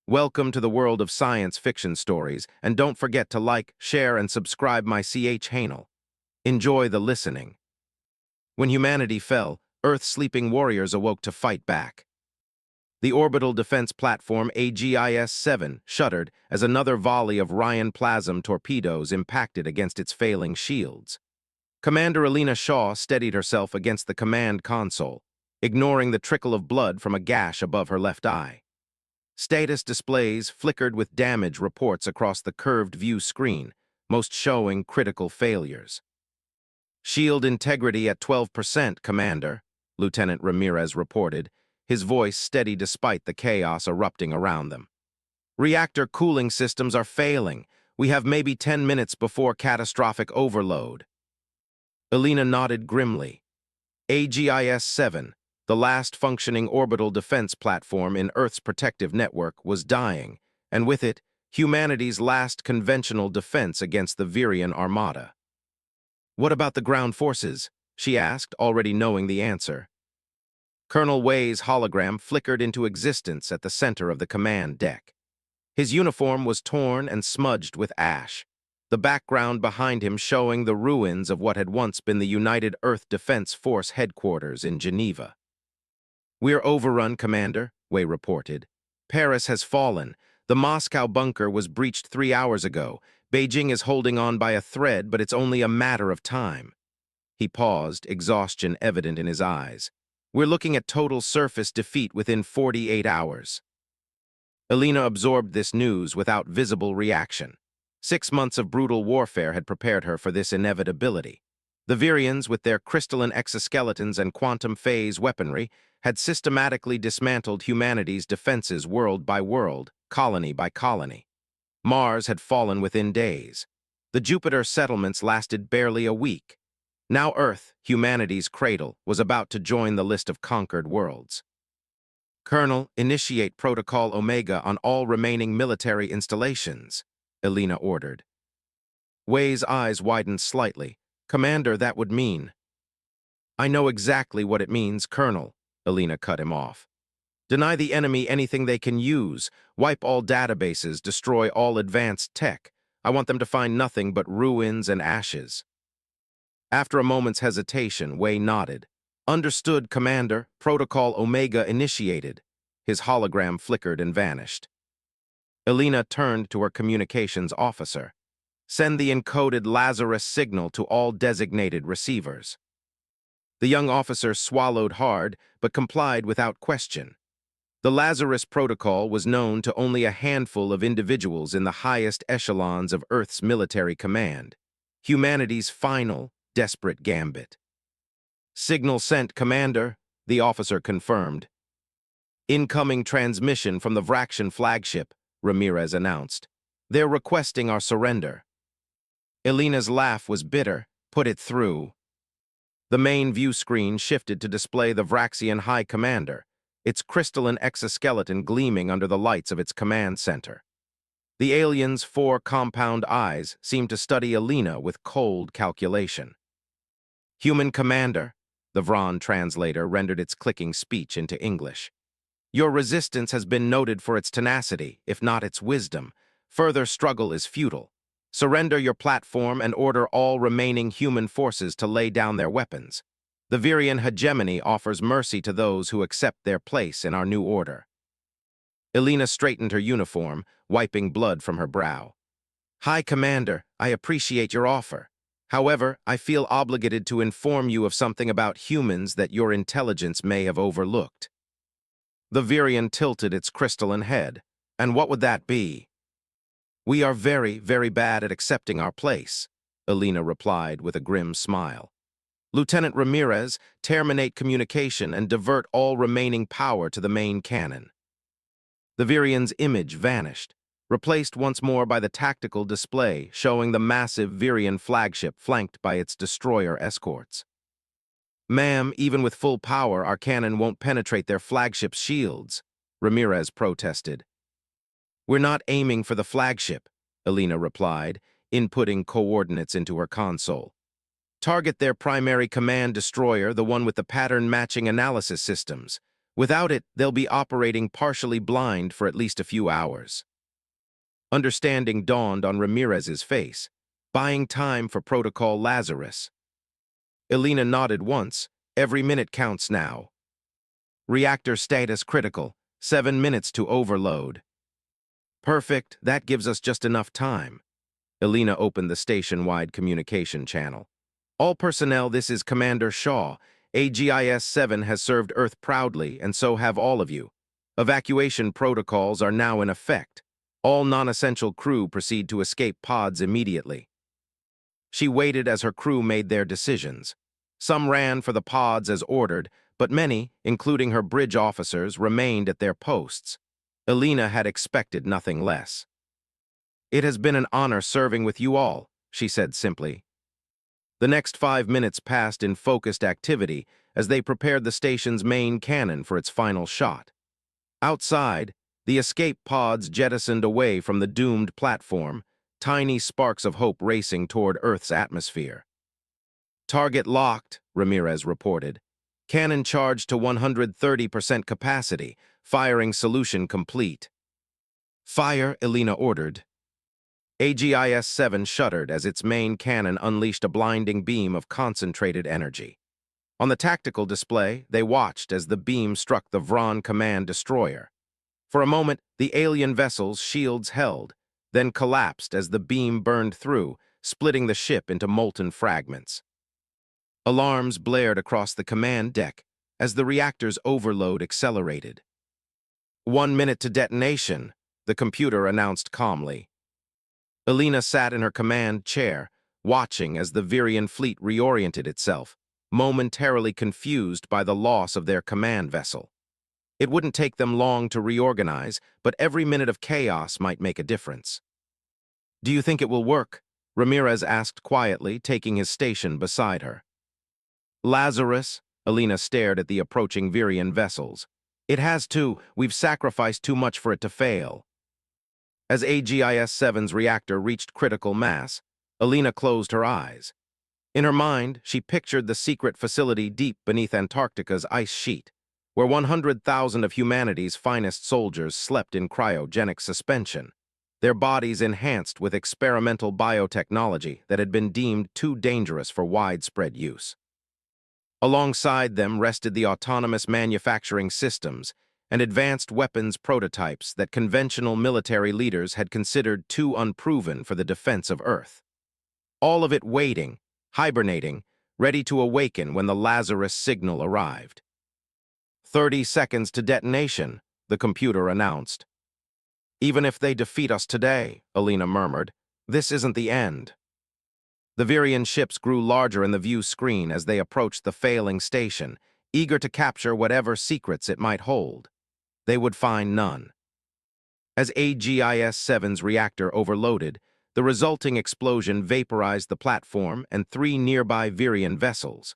Welcome to the world of science fiction stories, and don't forget to like, share, and subscribe my channel. Enjoy the listening. When humanity fell, Earth's sleeping warriors awoke to fight back. The orbital defense platform AGIS-7 shuddered as another volley of Ryan plasm torpedoes impacted against its failing shields. Commander Alina Shaw steadied herself against the command console, ignoring the trickle of blood from a gash above her left eye. Status displays flickered with damage reports across the curved view screen, most showing critical failures. "Shield integrity at 12%, Commander," Lieutenant Ramirez reported, his voice steady despite the chaos erupting around them. "Reactor cooling systems are failing. We have maybe 10 minutes before catastrophic overload." Alina nodded grimly. AGIS-7, the last functioning orbital defense platform in Earth's protective network, was dying, and with it, humanity's last conventional defense against the Virian Armada. "What about the ground forces?" she asked, already knowing the answer. Colonel Wei's hologram flickered into existence at the center of the command deck. His uniform was torn and smudged with ash, the background behind him showing the ruins of what had once been the United Earth Defense Force headquarters in Geneva. "We're overrun, Commander," Wei reported. "Paris has fallen. The Moscow bunker was breached 3 hours ago. Beijing is holding on by a thread, but it's only a matter of time." He paused, exhaustion evident in his eyes. "We're looking at total surface defeat within 48 hours. Alina absorbed this news without visible reaction. 6 months of brutal warfare had prepared her for this inevitability. The Virians, with their crystalline exoskeletons and quantum phase weaponry, had systematically dismantled humanity's defenses world by world, colony by colony. Mars had fallen within days. The Jupiter settlements lasted barely a week. Now Earth, humanity's cradle, was about to join the list of conquered worlds. "Colonel, initiate Protocol Omega on all remaining military installations," Alina ordered. Wei's eyes widened slightly. "Commander, that would mean—" "I know exactly what it means, Colonel," Alina cut him off. "Deny the enemy anything they can use, wipe all databases, destroy all advanced tech. I want them to find nothing but ruins and ashes." After a moment's hesitation, Wei nodded. "Understood, Commander. Protocol Omega initiated." His hologram flickered and vanished. Alina turned to her communications officer. "Send the encoded Lazarus signal to all designated receivers." The young officer swallowed hard, but complied without question. The Lazarus Protocol was known to only a handful of individuals in the highest echelons of Earth's military command. Humanity's final, desperate gambit. "Signal sent, Commander," the officer confirmed. "Incoming transmission from the Vraxian flagship," Ramirez announced. "They're requesting our surrender." Alina's laugh was bitter. "Put it through." The main view screen shifted to display the Vraxian High Commander, its crystalline exoskeleton gleaming under the lights of its command center. The alien's 4 compound eyes seemed to study Alina with cold calculation. "Human Commander," the Vron translator rendered its clicking speech into English. "Your resistance has been noted for its tenacity, if not its wisdom. Further struggle is futile. Surrender your platform and order all remaining human forces to lay down their weapons. The Virian hegemony offers mercy to those who accept their place in our new order." Alina straightened her uniform, wiping blood from her brow. "High Commander, I appreciate your offer. However, I feel obligated to inform you of something about humans that your intelligence may have overlooked." The Virian tilted its crystalline head. "And what would that be?" "We are very, very bad at accepting our place," Alina replied with a grim smile. "Lieutenant Ramirez, terminate communication and divert all remaining power to the main cannon." The Virian's image vanished, replaced once more by the tactical display showing the massive Virian flagship flanked by its destroyer escorts. "Ma'am, even with full power, our cannon won't penetrate their flagship's shields," Ramirez protested. "We're not aiming for the flagship," Alina replied, inputting coordinates into her console. "Target their primary command destroyer, the one with the pattern-matching analysis systems. Without it, they'll be operating partially blind for at least a few hours. Understanding dawned on Ramirez's face, buying time for Protocol Lazarus. Elena nodded once. Every minute counts now. Reactor status critical. 7 minutes to overload. Perfect, that gives us just enough time. Elena opened the station-wide communication channel. All personnel, this is Commander Shaw. AGIS-7 has served Earth proudly, and so have all of you. Evacuation protocols are now in effect. All non-essential crew proceed to escape pods immediately. She waited as her crew made their decisions. Some ran for the pods as ordered, but many, including her bridge officers, remained at their posts. Elena had expected nothing less. "It has been an honor serving with you all," she said simply. The next 5 minutes passed in focused activity as they prepared the station's main cannon for its final shot. Outside, the escape pods jettisoned away from the doomed platform, tiny sparks of hope racing toward Earth's atmosphere. "Target locked," Ramirez reported. "Cannon charged to 130% capacity, firing solution complete." "Fire," Elena ordered. AGIS-7 shuddered as its main cannon unleashed a blinding beam of concentrated energy. On the tactical display, they watched as the beam struck the Vron command destroyer. For a moment, the alien vessel's shields held, then collapsed as the beam burned through, splitting the ship into molten fragments. Alarms blared across the command deck as the reactor's overload accelerated. 1 minute to detonation, the computer announced calmly. Elena sat in her command chair, watching as the Virian fleet reoriented itself, momentarily confused by the loss of their command vessel. It wouldn't take them long to reorganize, but every minute of chaos might make a difference. "Do you think it will work?" Ramirez asked quietly, taking his station beside her. "Lazarus," Elena stared at the approaching Virian vessels. "It has to. We've sacrificed too much for it to fail." As AGIS-7's reactor reached critical mass, Elena closed her eyes. In her mind, she pictured the secret facility deep beneath Antarctica's ice sheet, where 100,000 of humanity's finest soldiers slept in cryogenic suspension, their bodies enhanced with experimental biotechnology that had been deemed too dangerous for widespread use. Alongside them rested the autonomous manufacturing systems and advanced weapons prototypes that conventional military leaders had considered too unproven for the defense of Earth. All of it waiting, hibernating, ready to awaken when the Lazarus signal arrived. 30 seconds to detonation, the computer announced. "Even if they defeat us today," Elena murmured, "this isn't the end." The Virian ships grew larger in the view screen as they approached the failing station, eager to capture whatever secrets it might hold. They would find none. As AGIS-7's reactor overloaded, the resulting explosion vaporized the platform and 3 nearby Virian vessels.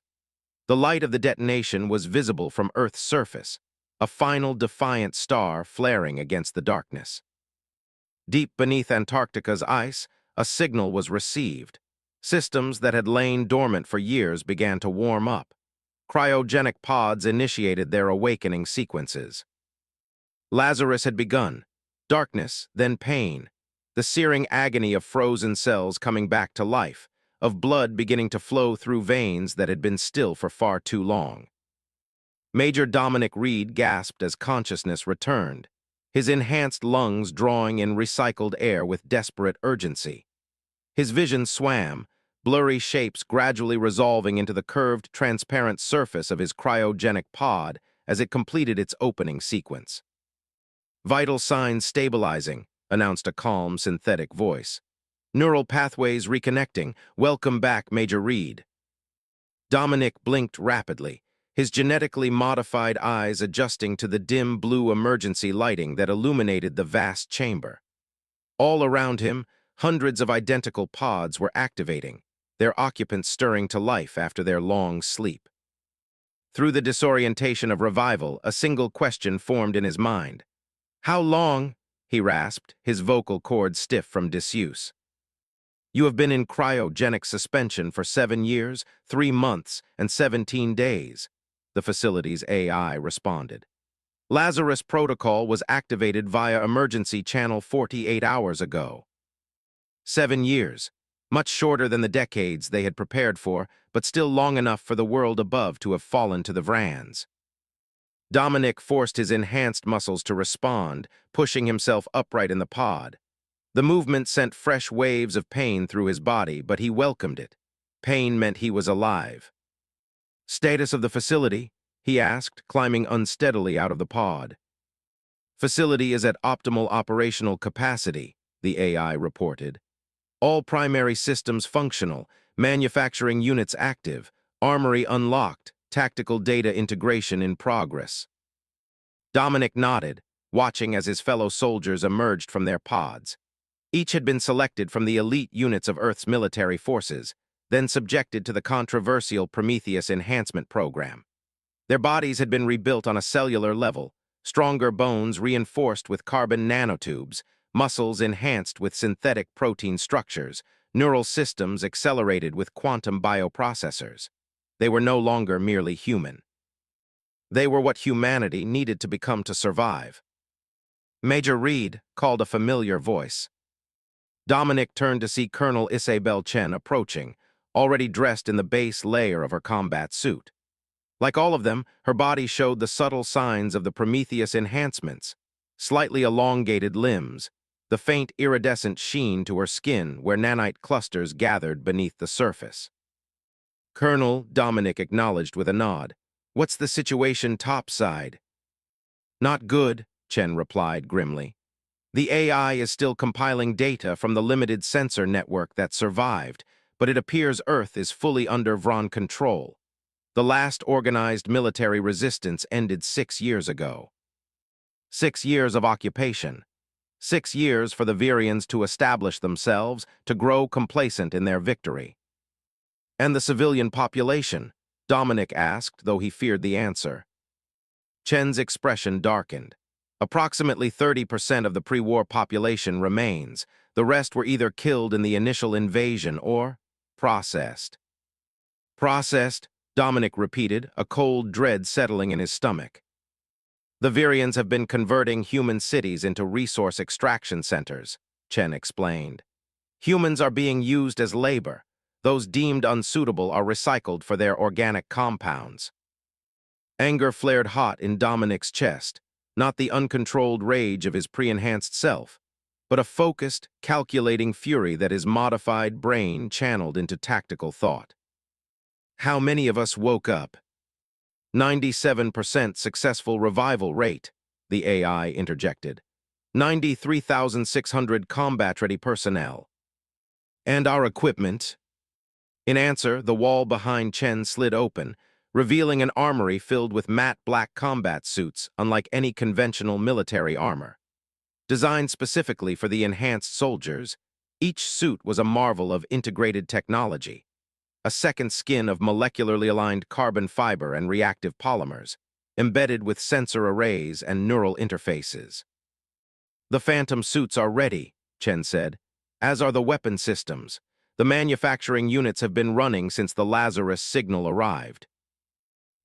The light of the detonation was visible from Earth's surface, a final defiant star flaring against the darkness. Deep beneath Antarctica's ice, a signal was received. Systems that had lain dormant for years began to warm up. Cryogenic pods initiated their awakening sequences. Lazarus had begun. Darkness, then pain. The searing agony of frozen cells coming back to life, of blood beginning to flow through veins that had been still for far too long. Major Dominic Reed gasped as consciousness returned, his enhanced lungs drawing in recycled air with desperate urgency. His vision swam, blurry shapes gradually resolving into the curved, transparent surface of his cryogenic pod as it completed its opening sequence. "Vital signs stabilizing," announced a calm, synthetic voice. "Neural pathways reconnecting. Welcome back, Major Reed." Dominic blinked rapidly, his genetically modified eyes adjusting to the dim blue emergency lighting that illuminated the vast chamber. All around him, hundreds of identical pods were activating, their occupants stirring to life after their long sleep. Through the disorientation of revival, a single question formed in his mind. "How long?" he rasped, his vocal cords stiff from disuse. "You have been in cryogenic suspension for 7 years, 3 months, and 17 days," the facility's AI responded. Lazarus Protocol was activated via emergency channel 48 hours ago. 7 years, much shorter than the decades they had prepared for, but still long enough for the world above to have fallen to the Vrans. Dominic forced his enhanced muscles to respond, pushing himself upright in the pod. The movement sent fresh waves of pain through his body, but he welcomed it. Pain meant he was alive. "Status of the facility?" he asked, climbing unsteadily out of the pod. "Facility is at optimal operational capacity," the AI reported. "All primary systems functional, manufacturing units active, armory unlocked, tactical data integration in progress." Dominic nodded, watching as his fellow soldiers emerged from their pods. Each had been selected from the elite units of Earth's military forces, then subjected to the controversial Prometheus enhancement program. Their bodies had been rebuilt on a cellular level, stronger bones reinforced with carbon nanotubes, muscles enhanced with synthetic protein structures, neural systems accelerated with quantum bioprocessors. They were no longer merely human. They were what humanity needed to become to survive. "Major Reed," called a familiar voice. Dominic turned to see Colonel Isabel Chen approaching, already dressed in the base layer of her combat suit. Like all of them, her body showed the subtle signs of the Prometheus enhancements: slightly elongated limbs, the faint iridescent sheen to her skin where nanite clusters gathered beneath the surface. "Colonel," Dominic acknowledged with a nod. "What's the situation topside?" "Not good," Chen replied grimly. "The AI is still compiling data from the limited sensor network that survived, but it appears Earth is fully under Vron control. The last organized military resistance ended 6 years ago. 6 years of occupation. 6 years for the Virians to establish themselves, to grow complacent in their victory." "And the civilian population?" Dominic asked, though he feared the answer. Chen's expression darkened. "Approximately 30% of the pre-war population remains. The rest were either killed in the initial invasion or processed." "Processed?" Dominic repeated, a cold dread settling in his stomach. "The Virians have been converting human cities into resource extraction centers," Chen explained. "Humans are being used as labor. Those deemed unsuitable are recycled for their organic compounds." Anger flared hot in Dominic's chest, not the uncontrolled rage of his pre-enhanced self, but a focused, calculating fury that his modified brain channeled into tactical thought. "How many of us woke up?" 97% successful revival rate," the AI interjected. 93,600 combat-ready personnel. "And our equipment?" In answer, the wall behind Chen slid open, revealing an armory filled with matte black combat suits unlike any conventional military armor. Designed specifically for the enhanced soldiers, each suit was a marvel of integrated technology. A second skin of molecularly aligned carbon fiber and reactive polymers, embedded with sensor arrays and neural interfaces. "The Phantom suits are ready," Chen said, "as are the weapon systems. The manufacturing units have been running since the Lazarus signal arrived."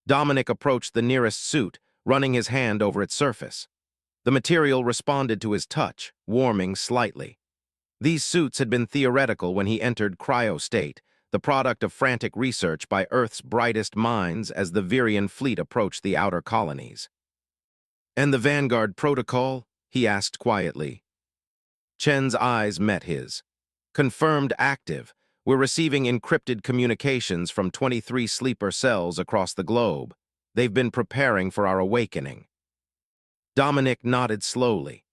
Dominic approached the nearest suit, running his hand over its surface. The material responded to his touch, warming slightly. These suits had been theoretical when he entered cryo-state, the product of frantic research by Earth's brightest minds as the Virian fleet approached the outer colonies. "And the Vanguard Protocol?" he asked quietly. Chen's eyes met his. "Confirmed active. We're receiving encrypted communications from 23 sleeper cells across the globe. They've been preparing for our awakening." Dominic nodded slowly.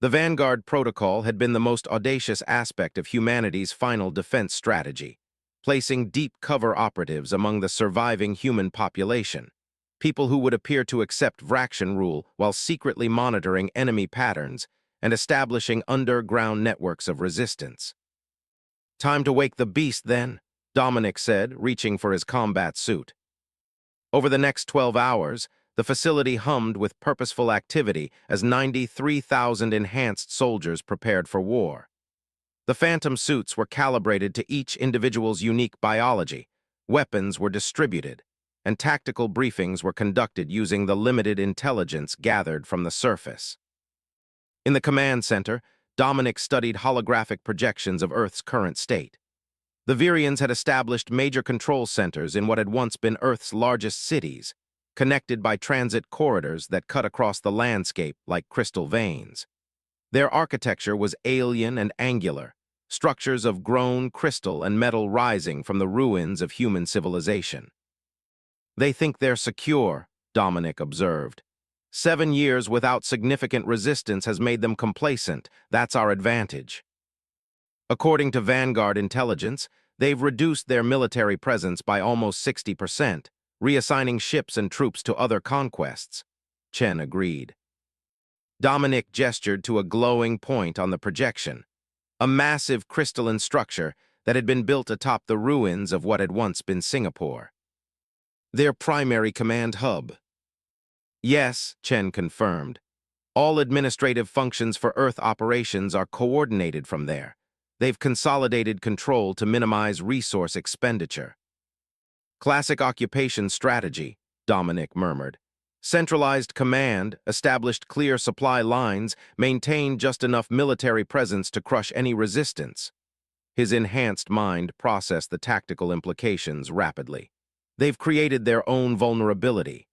The Vanguard Protocol had been the most audacious aspect of humanity's final defense strategy, placing deep cover operatives among the surviving human population, people who would appear to accept Vraxian rule while secretly monitoring enemy patterns and establishing underground networks of resistance. "Time to wake the beast, then," Dominic said, reaching for his combat suit. Over the next 12 hours, the facility hummed with purposeful activity as 93,000 enhanced soldiers prepared for war. The Phantom suits were calibrated to each individual's unique biology. Weapons were distributed. and tactical briefings were conducted using the limited intelligence gathered from the surface. In the command center, Dominic studied holographic projections of Earth's current state. The Virians had established major control centers in what had once been Earth's largest cities, connected by transit corridors that cut across the landscape like crystal veins. Their architecture was alien and angular, structures of grown crystal and metal rising from the ruins of human civilization. "They think they're secure," Dominic observed. "7 years without significant resistance has made them complacent. That's our advantage." According to Vanguard intelligence, they've reduced their military presence by almost 60%, reassigning ships and troops to other conquests. Chen agreed. Dominic gestured to a glowing point on the projection, a massive crystalline structure that had been built atop the ruins of what had once been Singapore. "Their primary command hub." "Yes," Chen confirmed. "All administrative functions for Earth operations are coordinated from there. They've consolidated control to minimize resource expenditure." "Classic occupation strategy," Dominic murmured. "Centralized command, established clear supply lines, maintained just enough military presence to crush any resistance." His enhanced mind processed the tactical implications rapidly. "They've created their own vulnerability."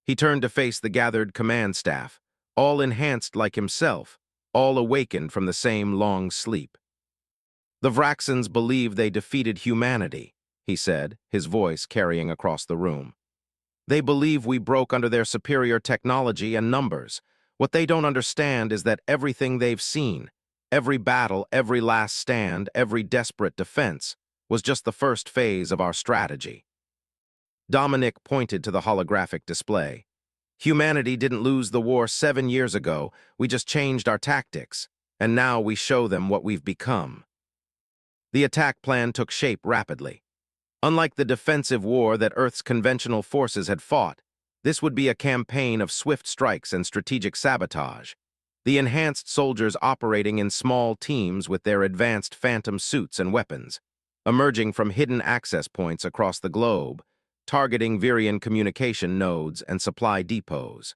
He turned to face the gathered command staff, all enhanced like himself, all awakened from the same long sleep. "The Vraxans believe they defeated humanity," he said, his voice carrying across the room. "They believe we broke under their superior technology and numbers. What they don't understand is that everything they've seen, every battle, every last stand, every desperate defense, was just the first phase of our strategy." Dominic pointed to the holographic display. "Humanity didn't lose the war 7 years ago, we just changed our tactics, and now we show them what we've become." The attack plan took shape rapidly. Unlike the defensive war that Earth's conventional forces had fought, this would be a campaign of swift strikes and strategic sabotage. The enhanced soldiers operating in small teams with their advanced phantom suits and weapons, emerging from hidden access points across the globe, targeting Virian communication nodes and supply depots.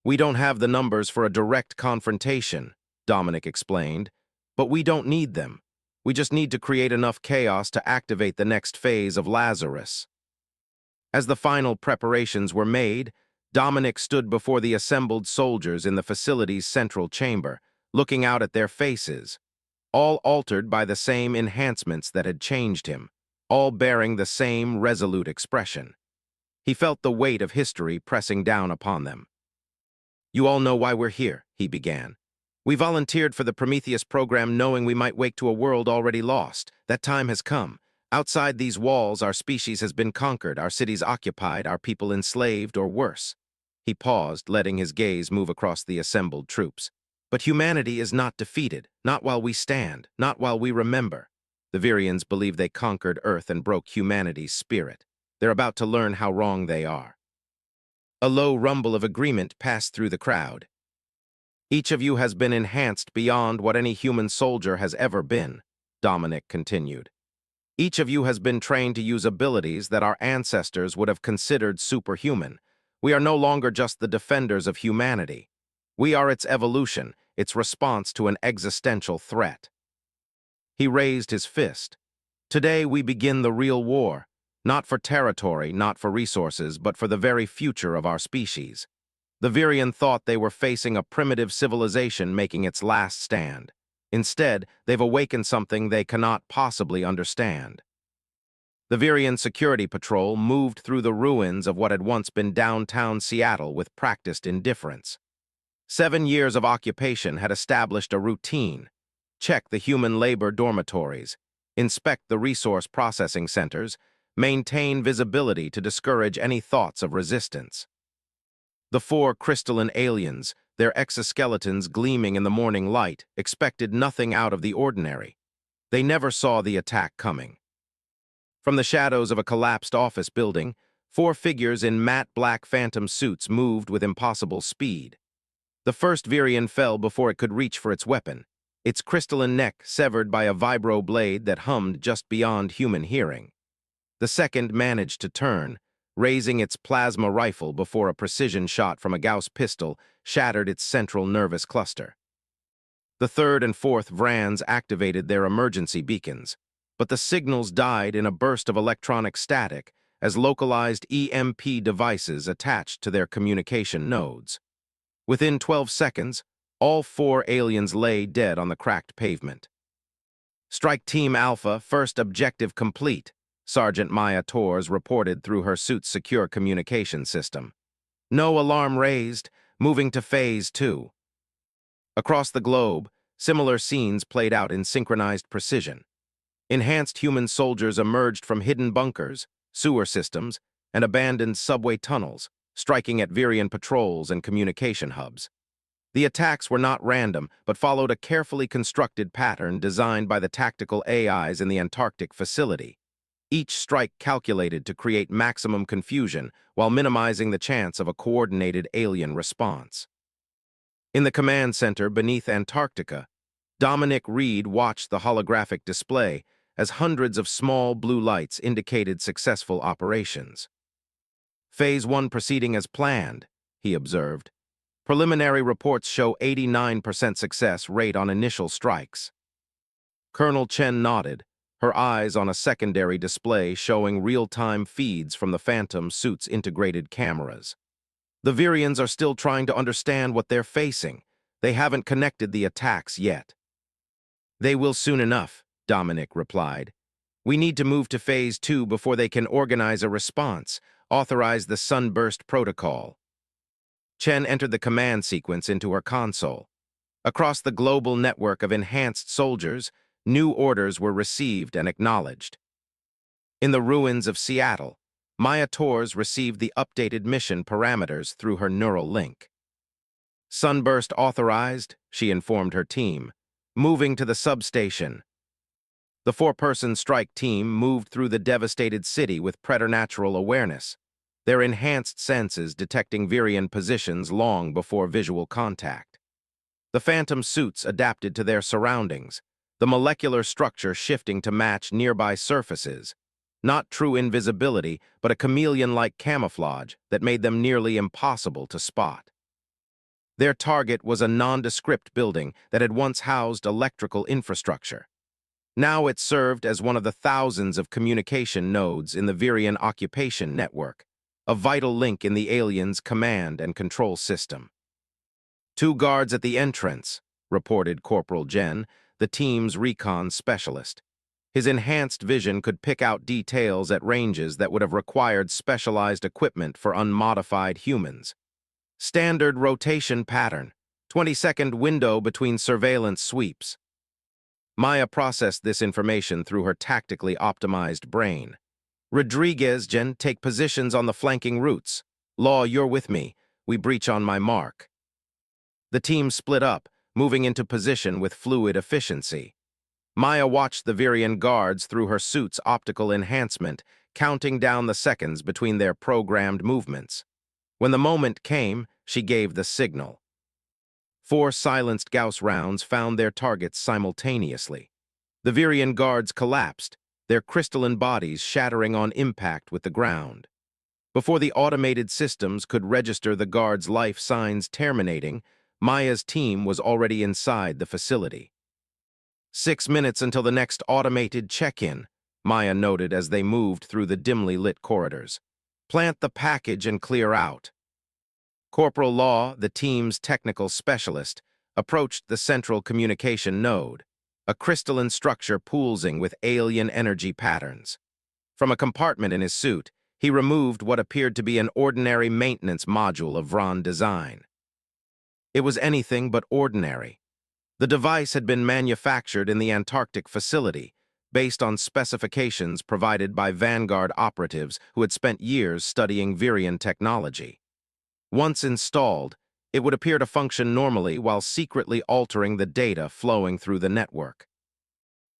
"We don't have the numbers for a direct confrontation," Dominic explained, "but we don't need them. We just need to create enough chaos to activate the next phase of Lazarus." As the final preparations were made, Dominic stood before the assembled soldiers in the facility's central chamber, looking out at their faces, all altered by the same enhancements that had changed him, all bearing the same resolute expression. He felt the weight of history pressing down upon them. "You all know why we're here," he began. "We volunteered for the Prometheus program knowing we might wake to a world already lost. That time has come. Outside these walls, our species has been conquered, our cities occupied, our people enslaved, or worse." He paused, letting his gaze move across the assembled troops. "But humanity is not defeated, not while we stand, not while we remember." The Virians believe they conquered Earth and broke humanity's spirit. They're about to learn how wrong they are. A low rumble of agreement passed through the crowd. "Each of you has been enhanced beyond what any human soldier has ever been," Dominic continued. "Each of you has been trained to use abilities that our ancestors would have considered superhuman. We are no longer just the defenders of humanity. We are its evolution, its response to an existential threat." He raised his fist. "Today we begin the real war, not for territory, not for resources, but for the very future of our species." The Virian thought they were facing a primitive civilization making its last stand. Instead, they've awakened something they cannot possibly understand. The Virian Security Patrol moved through the ruins of what had once been downtown Seattle with practiced indifference. 7 years of occupation had established a routine. Check the human labor dormitories, inspect the resource processing centers, maintain visibility to discourage any thoughts of resistance. The 4 crystalline aliens, their exoskeletons gleaming in the morning light, expected nothing out of the ordinary. They never saw the attack coming. From the shadows of a collapsed office building, 4 figures in matte black phantom suits moved with impossible speed. The first Virian fell before it could reach for its weapon, its crystalline neck severed by a vibro blade that hummed just beyond human hearing. The second managed to turn, raising its plasma rifle before a precision shot from a Gauss pistol shattered its central nervous cluster. The third and fourth Vrans activated their emergency beacons, but the signals died in a burst of electronic static as localized EMP devices attached to their communication nodes. Within 12 seconds, all four aliens lay dead on the cracked pavement. Strike Team Alpha, first objective complete, Sergeant Maya Torres reported through her suit's secure communication system. No alarm raised, moving to Phase 2. Across the globe, similar scenes played out in synchronized precision. Enhanced human soldiers emerged from hidden bunkers, sewer systems, and abandoned subway tunnels, striking at Virian patrols and communication hubs. The attacks were not random, but followed a carefully constructed pattern designed by the tactical AIs in the Antarctic facility. Each strike calculated to create maximum confusion while minimizing the chance of a coordinated alien response. In the command center beneath Antarctica, Dominic Reed watched the holographic display as hundreds of small blue lights indicated successful operations. Phase 1 proceeding as planned, he observed. Preliminary reports show 89% success rate on initial strikes. Colonel Chen nodded, her eyes on a secondary display showing real-time feeds from the Phantom suit's integrated cameras. The Virians are still trying to understand what they're facing. They haven't connected the attacks yet. They will soon enough, Dominic replied. We need to move to Phase 2 before they can organize a response, authorize the Sunburst Protocol. Chen entered the command sequence into her console. Across the global network of enhanced soldiers, new orders were received and acknowledged. In the ruins of Seattle, Maya Torres received the updated mission parameters through her neural link. Sunburst authorized, she informed her team, moving to the substation. The four-person strike team moved through the devastated city with preternatural awareness, their enhanced senses detecting Virian positions long before visual contact. The Phantom suits adapted to their surroundings, the molecular structure shifting to match nearby surfaces, not true invisibility, but a chameleon-like camouflage that made them nearly impossible to spot. Their target was a nondescript building that had once housed electrical infrastructure. Now it served as one of the thousands of communication nodes in the Virian occupation network, a vital link in the aliens' command and control system. 2 guards at the entrance, reported Corporal Jen, the team's recon specialist. His enhanced vision could pick out details at ranges that would have required specialized equipment for unmodified humans. Standard rotation pattern, 20-second window between surveillance sweeps. Maya processed this information through her tactically optimized brain. Rodriguez, Jen, take positions on the flanking routes. Law, you're with me. We breach on my mark. The team split up, moving into position with fluid efficiency. Maya watched the Virian guards through her suit's optical enhancement, counting down the seconds between their programmed movements. When the moment came, she gave the signal. 4 silenced Gauss rounds found their targets simultaneously. The Virian guards collapsed, their crystalline bodies shattering on impact with the ground. Before the automated systems could register the guards' life signs terminating, Maya's team was already inside the facility. 6 minutes until the next automated check-in, Maya noted as they moved through the dimly lit corridors. Plant the package and clear out. Corporal Law, the team's technical specialist, approached the central communication node, a crystalline structure pulsing with alien energy patterns. From a compartment in his suit, he removed what appeared to be an ordinary maintenance module of Vron design. It was anything but ordinary. The device had been manufactured in the Antarctic facility, based on specifications provided by Vanguard operatives who had spent years studying Virian technology. Once installed, it would appear to function normally while secretly altering the data flowing through the network.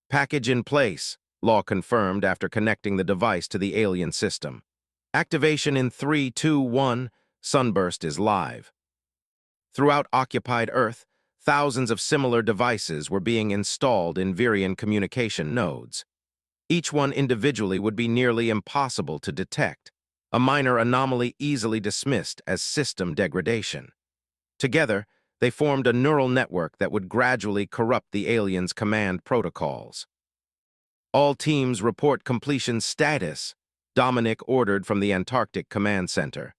Package in place, Law confirmed after connecting the device to the alien system. Activation in 3, 2, 1, Sunburst is live. Throughout occupied Earth, thousands of similar devices were being installed in Virian communication nodes. Each one individually would be nearly impossible to detect, a minor anomaly easily dismissed as system degradation. Together, they formed a neural network that would gradually corrupt the aliens' command protocols. All teams report completion status, Dominic ordered from the Antarctic Command Center.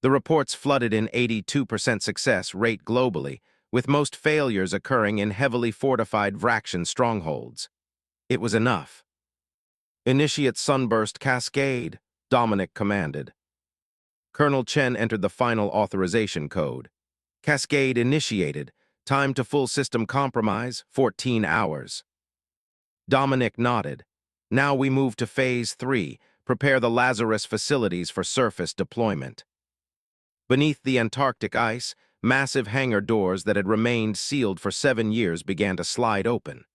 The reports flooded in 82% success rate globally, with most failures occurring in heavily fortified Vraxian strongholds. It was enough. Initiate sunburst cascade, Dominic commanded. Colonel Chen entered the final authorization code. Cascade initiated. Time to full system compromise, 14 hours. Dominic nodded. Now we move to Phase 3, prepare the Lazarus facilities for surface deployment. Beneath the Antarctic ice, massive hangar doors that had remained sealed for 7 years began to slide open.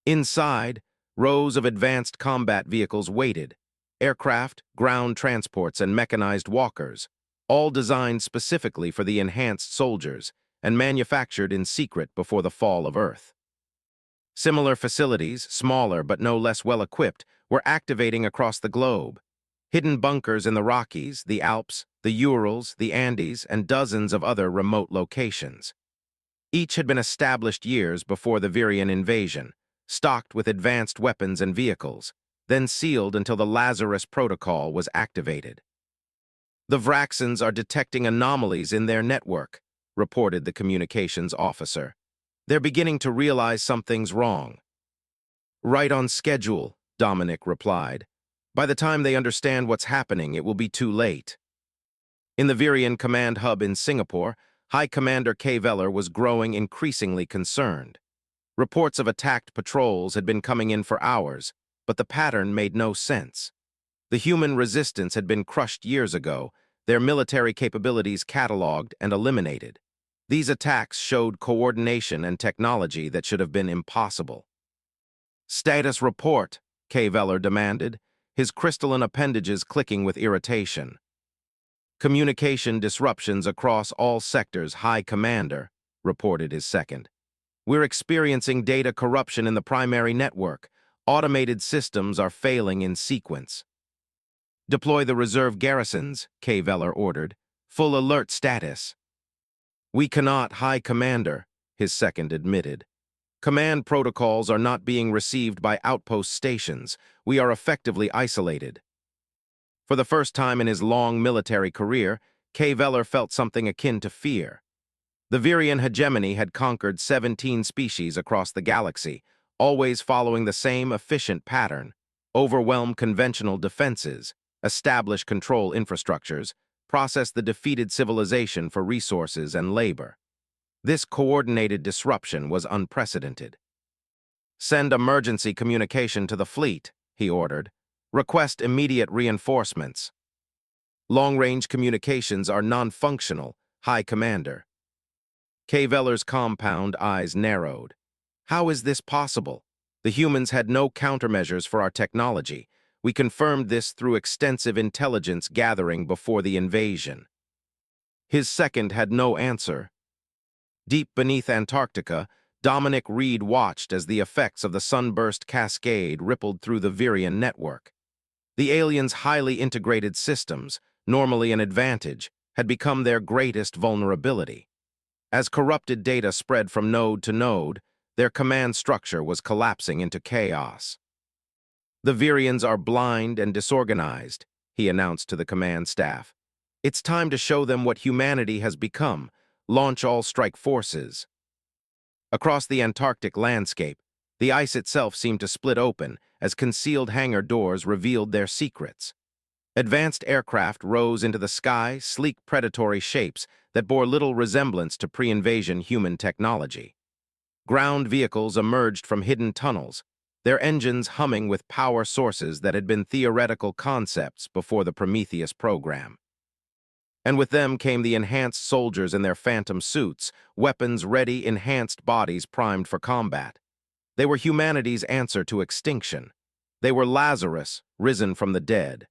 Inside, rows of advanced combat vehicles waited, aircraft, ground transports, and mechanized walkers, all designed specifically for the enhanced soldiers and manufactured in secret before the fall of Earth. Similar facilities, smaller but no less well-equipped, were activating across the globe. Hidden bunkers in the Rockies, the Alps, the Urals, the Andes, and dozens of other remote locations. Each had been established years before the Virian invasion, stocked with advanced weapons and vehicles, then sealed until the Lazarus Protocol was activated. The Vraxians are detecting anomalies in their network, reported the communications officer. They're beginning to realize something's wrong. Right on schedule, Dominic replied. By the time they understand what's happening, it will be too late. In the Virian Command Hub in Singapore, High Commander K. Veller was growing increasingly concerned. Reports of attacked patrols had been coming in for hours, but the pattern made no sense. The human resistance had been crushed years ago, their military capabilities catalogued and eliminated. These attacks showed coordination and technology that should have been impossible. Status report, K. Veller demanded, his crystalline appendages clicking with irritation. Communication disruptions across all sectors, High Commander, reported his second. We're experiencing data corruption in the primary network. Automated systems are failing in sequence. Deploy the reserve garrisons, K. Veller ordered. Full alert status. We cannot, High Commander, his second admitted. Command protocols are not being received by outpost stations. We are effectively isolated. For the first time in his long military career, K. Veller felt something akin to fear. The Virian hegemony had conquered 17 species across the galaxy, always following the same efficient pattern: overwhelm conventional defenses, establish control infrastructures, process the defeated civilization for resources and labor. This coordinated disruption was unprecedented. Send emergency communication to the fleet, he ordered. Request immediate reinforcements. Long-range communications are non-functional, High Commander. K. Veller's compound eyes narrowed. How is this possible? The humans had no countermeasures for our technology. We confirmed this through extensive intelligence gathering before the invasion. His second had no answer. Deep beneath Antarctica, Dominic Reed watched as the effects of the sunburst cascade rippled through the Virian network. The aliens' highly integrated systems, normally an advantage, had become their greatest vulnerability. As corrupted data spread from node to node, their command structure was collapsing into chaos. The Virians are blind and disorganized, he announced to the command staff. It's time to show them what humanity has become. Launch all strike forces. Across the Antarctic landscape, the ice itself seemed to split open as concealed hangar doors revealed their secrets. Advanced aircraft rose into the sky, sleek predatory shapes that bore little resemblance to pre-invasion human technology. Ground vehicles emerged from hidden tunnels, their engines humming with power sources that had been theoretical concepts before the Prometheus program. And with them came the enhanced soldiers in their phantom suits, weapons ready, enhanced bodies primed for combat. They were humanity's answer to extinction. They were Lazarus, risen from the dead.